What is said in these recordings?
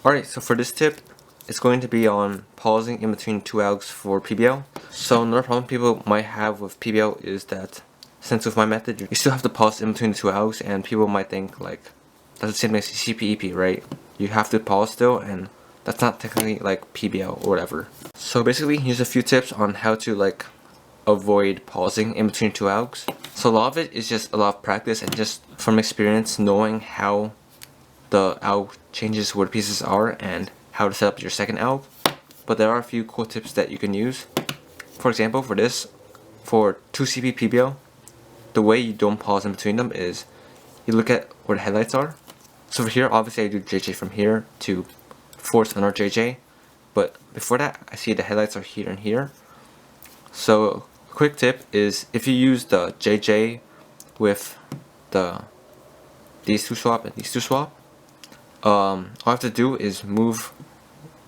Alright, so for this tip, it's going to be on pausing in between two algs for PBL. So another problem people might have with PBL is that since with my method, you still have to pause in between the two algs, and people might think like, that's the same as CPEP, right? You have to pause still, and that's not technically like PBL or whatever. So basically, here's a few tips on how to like avoid pausing in between two algs. So a lot of it is just a lot of practice and just from experience knowing how the alg changes where the pieces are and how to set up your second alg. But there are a few cool tips that you can use. For example, for this, for 2CP PBL, the way you don't pause in between them is you look at where the headlights are. So for here, obviously I do JJ from here to force another JJ, but before that I see the headlights are here and here. So a quick tip is if you use the JJ with these two swap and these two swap, all I have to do is move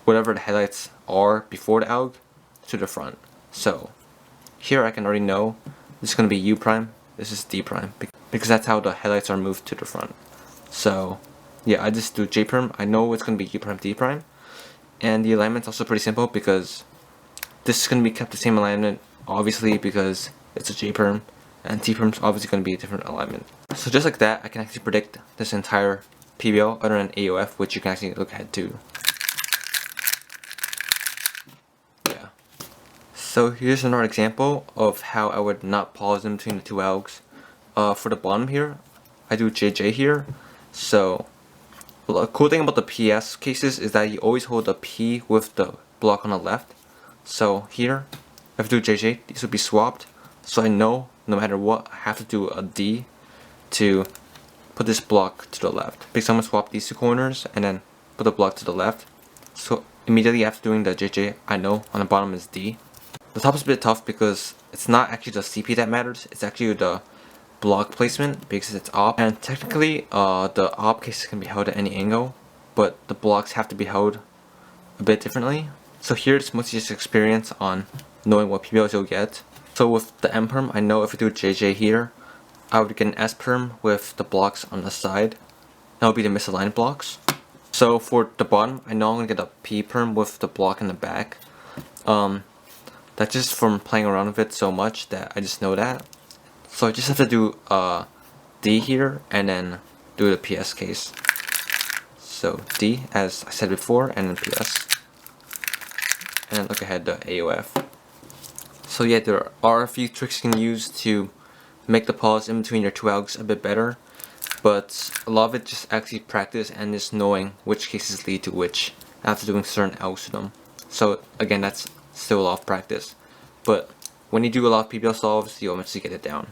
whatever the headlights are before the alg to the front. So here I can already know this is going to be U prime, this is D prime, because that's how the headlights are moved to the front. So yeah, I just do J prime, I know it's going to be U prime, D prime, and the alignment's also pretty simple because this is going to be kept the same alignment, obviously, because it's a J perm, and T perm's obviously going to be a different alignment. So just like that, I can actually predict this entire PBL other than AOF, which you can actually look ahead to. Yeah. So here's another example of how I would not pause in between the two algs. For the bottom here, I do JJ here. So a cool thing about the PS cases is that you always hold the P with the block on the left. So here, if I do JJ, these would be swapped. So I know no matter what, I have to do a D to put this block to the left. Because I'm going to swap these two corners and then put the block to the left. So immediately after doing the JJ, I know on the bottom is D. The top is a bit tough because it's not actually the CP that matters, it's actually the block placement because it's op. And technically the op cases can be held at any angle, but the blocks have to be held a bit differently. So here it's mostly just experience on knowing what PBLs you'll get. So with the M perm, I know if I do JJ here, I would get an S perm with the blocks on the side. That would be the misaligned blocks. So for the bottom, I know I'm going to get a P perm with the block in the back. That's just from playing around with it so much that I just know that. So I just have to do D here and then do the PS case. So D, as I said before, and then PS. And then look ahead to AOF. So yeah, there are a few tricks you can use to make the pause in between your two algs a bit better, but a lot of it just actually practice and just knowing which cases lead to which after doing certain algs to them. So again, that's still a lot of practice, but when you do a lot of PBL solves, you eventually get it down.